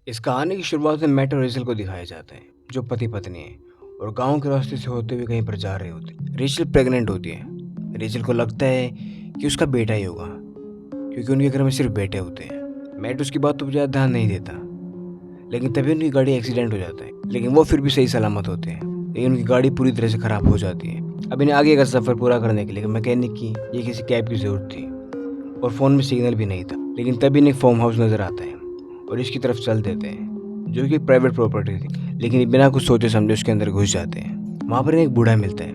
इस कहानी की शुरुआत में मैट और रेचल को दिखाया जाता है, जो पति पत्नी है और गांव के रास्ते से होते हुए कहीं पर जा रहे होते हैं। रेचल प्रेग्नेंट होती है। रेचल को लगता है कि उसका बेटा ही होगा, क्योंकि उनके घर में सिर्फ बेटे होते हैं। मैट उसकी बात तो ज़्यादा ध्यान नहीं देता, लेकिन तभी उनकी गाड़ी एक्सीडेंट हो जाता है। लेकिन वो फिर भी सही सलामत होते हैं, लेकिन उनकी गाड़ी पूरी तरह से खराब हो जाती है। अब इन्हें आगे का सफ़र पूरा करने के लिए मैकेनिक की ये किसी कैब की ज़रूरत थी, और फ़ोन में सिग्नल भी नहीं था। लेकिन तभी इन्हें फार्म हाउस नज़र आता है और इसकी तरफ चल देते हैं, जो कि प्राइवेट प्रॉपर्टी थी। लेकिन बिना कुछ सोचे समझे उसके अंदर घुस जाते हैं। वहाँ पर इन्हें एक बूढ़ा मिलता है,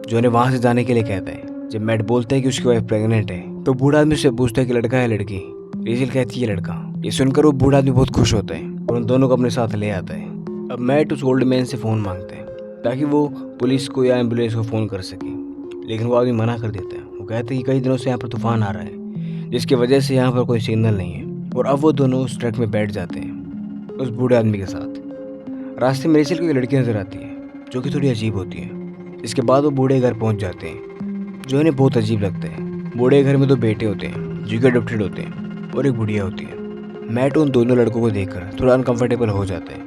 जो उन्हें वहाँ से जाने के लिए कहता है। जब मैट बोलता है कि उसकी वाइफ प्रेग्नेंट है, तो बूढ़ा आदमी उससे पूछता है कि लड़का है लड़की। रेचल कहती है लड़का। ये सुनकर वो बूढ़ा आदमी बहुत खुश होता है और उन दोनों को अपने साथ ले आता है। अब मैट उस ओल्ड मैन से फ़ोन मांगता है ताकि वो पुलिस को या एम्बुलेंस को फ़ोन कर सके, लेकिन वो आदमी मना कर देता है। वो कहता है कि कई दिनों से यहाँ पर तूफान आ रहा है, जिसकी वजह से यहाँ पर कोई सिग्नल नहीं है। और अब वो दोनों उस ट्रक में बैठ जाते हैं उस बूढ़े आदमी के साथ। रास्ते में रेचल को एक लड़की नजर आती है, जो कि थोड़ी अजीब होती है। इसके बाद वो बूढ़े घर पहुंच जाते हैं, जो इन्हें बहुत अजीब लगता है। बूढ़े घर में दो बेटे होते हैं, जो कि अडॉप्टेड होते हैं, और एक बुढ़िया होती है। मैट उन दोनों लड़कों को देखकर थोड़ा अनकंफर्टेबल हो जाता है,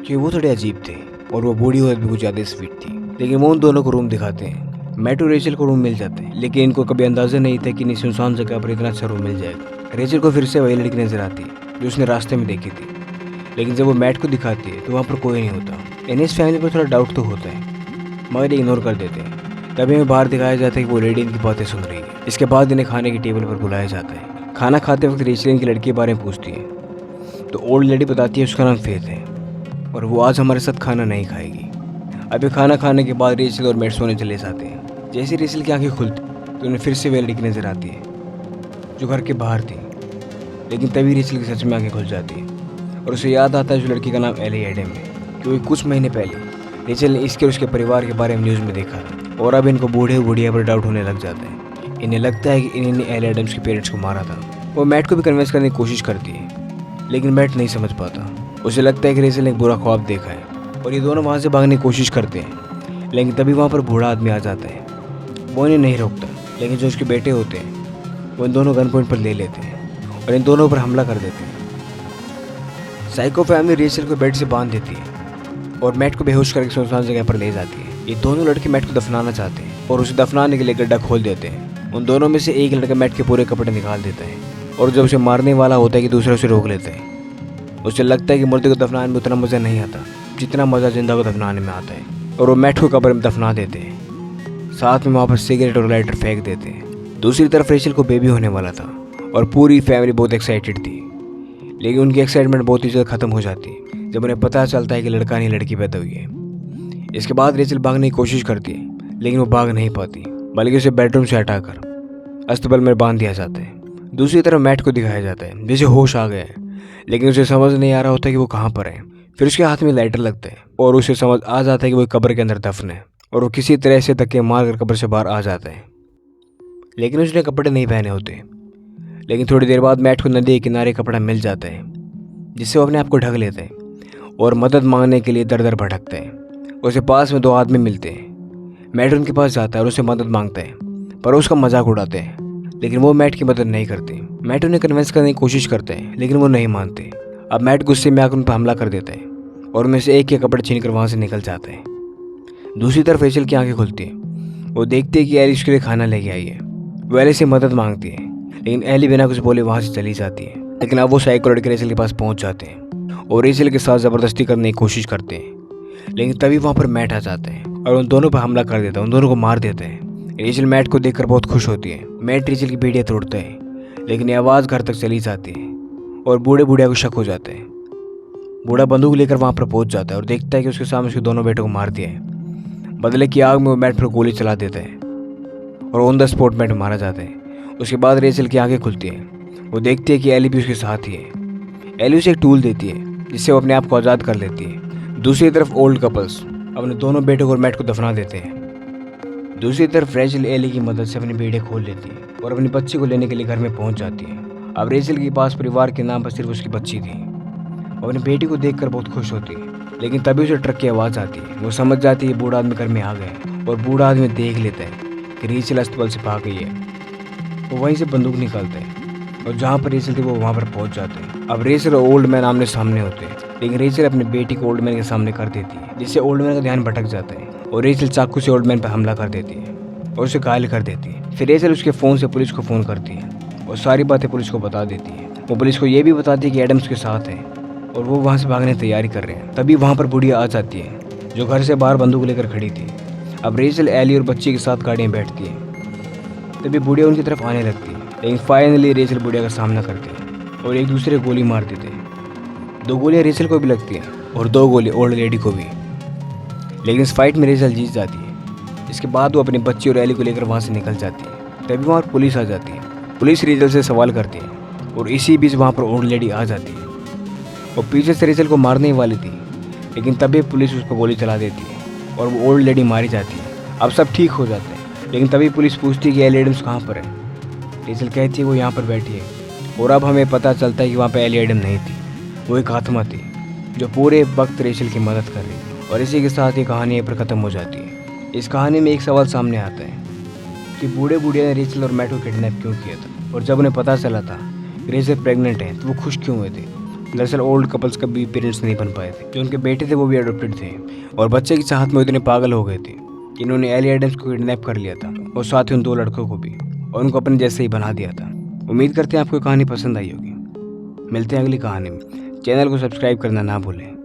कि वो थोड़े अजीब थे और वो बूढ़ी औरत भी कुछ ज़्यादा स्वीट थी। लेकिन वो उन दोनों को रूम दिखाते हैं। मैट और रेचल को रूम मिल जाते हैं, लेकिन इनको कभी अंदाजा नहीं था कि इन्हें सुनसान जगह पर इतना अच्छा रूम मिल जाएगा। रेचल को फिर से वही लड़की नजर आती है जो उसने रास्ते में देखी थी, लेकिन जब वो मैट को दिखाती है तो वहाँ पर कोई नहीं होता। इन्हें इस फैमिली पर थोड़ा डाउट तो होता है, मगर इग्नोर कर देते हैं। तभी हमें बाहर दिखाया जाता है कि वो लेडी इनकी बातें सुन रही है। इसके बाद इन्हें खाने की टेबल पर बुलाया जाता है। खाना खाते वक्त रेचल इनकी लड़की के बारे में पूछती है, तो ओल्ड लेडी बताती है उसका नाम फेथ है और वो आज हमारे साथ खाना नहीं खाएगी। अभी खाना खाने के बाद रेचल और मैट सोने चले जाते हैं। जैसे रेचल की आंखें खुलती तो उन्हें फिर से वह लड़की नजर आती है, जो घर के बाहर थी। लेकिन तभी रेचल की सच में आंखें खुल जाती है और उसे याद आता है जो लड़की का नाम एली एडम है, क्योंकि कुछ महीने पहले रेचल ने इसके और उसके परिवार के बारे में न्यूज़ में देखा था। और अब इनको बूढ़े बुढ़िया पर डाउट होने लग जाता है। इन्हें लगता है कि इन्होंने एली एडम्स के पेरेंट्स को मारा था। वो मैट को भी कन्विंस करने की कोशिश करती है, लेकिन मैट नहीं समझ पाता। उसे लगता है कि रेचल ने एक बुरा ख्वाब देखा है और ये दोनों वहाँ से भागने की कोशिश करते हैं। लेकिन तभी वहाँ पर बूढ़ा आदमी आ जाता है। वो इन्हें नहीं रोकता, लेकिन जो उसके बेटे होते हैं वो इन दोनों गन पॉइंट पर ले लेते हैं और इन दोनों पर हमला कर देते हैं। साइको फैमिली रेचल को बेड से बांध देती है और मैट को बेहोश करके सुनसान जगह पर ले जाती है। ये दोनों लड़के मैट को दफनाना चाहते हैं और उसे दफनाने के लिए गड्ढा खोल देते हैं। उन दोनों में से एक लड़का मैट के पूरे कपड़े निकाल देता है और जब उसे मारने वाला होता है कि दूसरा उसे रोक लेता है। उसे लगता है कि मुर्दे को दफनाने में उतना मज़ा नहीं आता जितना मज़ा जिंदा को दफनाने में आता है, और वो मैट को कब्र में दफना देते हैं। साथ में वहाँ पर सिगरेट और लाइटर फेंक देते हैं। दूसरी तरफ रेचल को बेबी होने वाला था और पूरी फैमिली बहुत एक्साइटेड थी, लेकिन उनकी एक्साइटमेंट बहुत ही जल्द ख़त्म हो जाती है जब उन्हें पता चलता है कि लड़का नहीं लड़की पैदा हुई है। इसके बाद रेचल भागने की कोशिश करती है, लेकिन वो भाग नहीं पाती, बल्कि उसे बेडरूम से हटाकर अस्तबल में बांध दिया जाता है। दूसरी तरफ मैट को दिखाया जाता है जैसे होश आ गया है, लेकिन उसे समझ नहीं आ रहा होता कि वो कहाँ पर है। फिर उसके हाथ में लाइटर लगता है और उसे समझ आ जाता है कि वो कब्र के अंदर दफन है, और वो किसी तरह से धक्के मार कर कब्र से बाहर आ जाता है। लेकिन उसने कपड़े नहीं पहने होते। लेकिन थोड़ी देर बाद मैट को नदी के किनारे कपड़ा मिल जाता है, जिससे वो अपने आप को ढक लेता है और मदद मांगने के लिए दर दर भटकता है। उसे पास में दो आदमी मिलते हैं। मैट उनके पास जाता है और उससे मदद मांगता है, पर उसका मजाक उड़ाते हैं, लेकिन वो मैट की मदद नहीं करते। मैट उन्हें कन्विंस करने की कोशिश करते हैं, लेकिन वो नहीं मानते। अब मैट गुस्से में आकर उन पर हमला कर देता है और उनमें से एक के कपड़े छीनकर वहाँ से निकल जाते हैं। दूसरी तरफ रेचल की आंखें खुलती हैं। वो देखती है कि एली उसके लिए खाना लेके आई है। वो एली से मदद मांगती है, लेकिन एली बिना कुछ बोले वहाँ से चली जाती है। लेकिन अब वो साइको लड़के रेचल के पास पहुँच जाते हैं और रेचल के साथ ज़बरदस्ती करने की कोशिश करते हैं। लेकिन तभी वहाँ पर मैट आ जाता है और उन दोनों पर हमला कर देता है, उन दोनों को मार देता है। रेचल मैट को देखकर बहुत खुश होती है। मैट रेचल की बेड़ियाँ तोड़ता है, लेकिन ये आवाज़ घर तक चली जाती है और बूढ़े बुढ़िया को शक हो जाता है। बूढ़ा बंदूक लेकर वहाँ पर पहुँच जाता है और देखता है कि उसके सामने उसके दोनों बेटों को मार दिया है। बदले की आग में वो मैट पर गोली चला देता है और ऑन द स्पॉट मैट मारा जाता है। उसके बाद रेचल की आंखें खुलती है। वो देखती है कि एली भी उसके साथ ही है। एली उसे एक टूल देती है जिससे वो अपने आप को आज़ाद कर लेती है। दूसरी तरफ ओल्ड कपल्स अपने दोनों बेटों को और मैट को दफना देते हैं। दूसरी तरफ रेचल एली की मदद से अपनी बेड़ियाँ खोल लेती है और अपनी बच्ची को लेने के लिए घर में पहुंच जाती है। अब रेचल के पास परिवार के नाम पर सिर्फ उसकी बच्ची थी। वो अपनी बेटी को देखकर बहुत खुश होती है, लेकिन तभी उसे ट्रक की आवाज़ आती है। वो समझ जाती है बूढ़ा आदमी घर में आ गए और बूढ़ा आदमी देख लेता है कि रेचल अस्पताल से भाग गई है। वो वहीं से बंदूक निकालता है और जहाँ पर रेचल थी वो वहाँ पर पहुँच जाते हैं। अब रेचल और ओल्ड मैन आमने सामने होते हैं, लेकिन रेचल अपनी बेटी को ओल्ड मैन के सामने कर देती है, जिससे ओल्ड मैन का ध्यान भटक जाता है और रेचल चाकू से ओल्ड मैन पर हमला कर देती है और उसे घायल कर देती है। फिर रेचल उसके फ़ोन से पुलिस को फ़ोन करती है और सारी बातें पुलिस को बता देती है। वो पुलिस को ये भी बताती है कि एडम्स के साथ है और वो वहाँ से भागने की तैयारी कर रहे हैं। तभी वहाँ पर बुढ़िया आ जाती है जो घर से बाहर बंदूक लेकर खड़ी थी। अब रेचल, एली और बच्ची के साथ गाड़ी में बैठती है। तभी बुढ़िया उनकी तरफ आने लगती है, लेकिन फाइनली रेचल बुढ़िया का सामना करते हैं और एक दूसरे को गोली मार देते हैं। 2 गोलियां रेचल को भी लगती हैं और 2 गोली ओल्ड लेडी को भी, लेकिन इस फाइट में रेचल जीत जाती है। इसके बाद वो अपनी बच्ची और एली को लेकर वहाँ से निकल जाती है। तभी वहाँ पर पुलिस आ जाती है। पुलिस रेचल से सवाल करती है और इसी बीच वहाँ पर ओल्ड लेडी आ जाती है और पीछे से रेचल को मारने ही वाली थी, लेकिन तभी पुलिस उस पर गोली चला देती है और वो ओल्ड लेडी मारी जाती है। अब सब ठीक हो जाते हैं, लेकिन तभी पुलिस पूछती है कि एली एडम्स कहाँ पर है। रेचल कहती है वो यहाँ पर बैठी है और अब हमें पता चलता है कि वहाँ पर एली एडम नहीं थी, वो एक आत्मा थी जो पूरे वक्त रेचल की मदद कर रही थी। और इसी के साथ ये कहानी यहाँ पर ख़त्म हो जाती है। इस कहानी में एक सवाल सामने आता है कि बूढ़े बुढ़िया ने रेचल और मैट को किडनैप क्यों किया था, और जब उन्हें पता चला था कि रेचल प्रेग्नेंट है तो वो खुश क्यों हुए थे। दरअसल ओल्ड कपल्स कभी पेरेंट्स नहीं बन पाए थे, जो उनके बेटे थे वो भी अडोप्टेड थे और बच्चे की चाहत में इतने पागल हो गए थे कि इन्होंने एली एडम्स को किडनैप कर लिया था और साथ ही उन 2 लड़कों को भी, और उनको अपने जैसे ही बना दिया था। उम्मीद करते हैं आपको कहानी पसंद आई होगी। मिलते हैं अगली कहानी में। चैनल को सब्सक्राइब करना ना भूलें।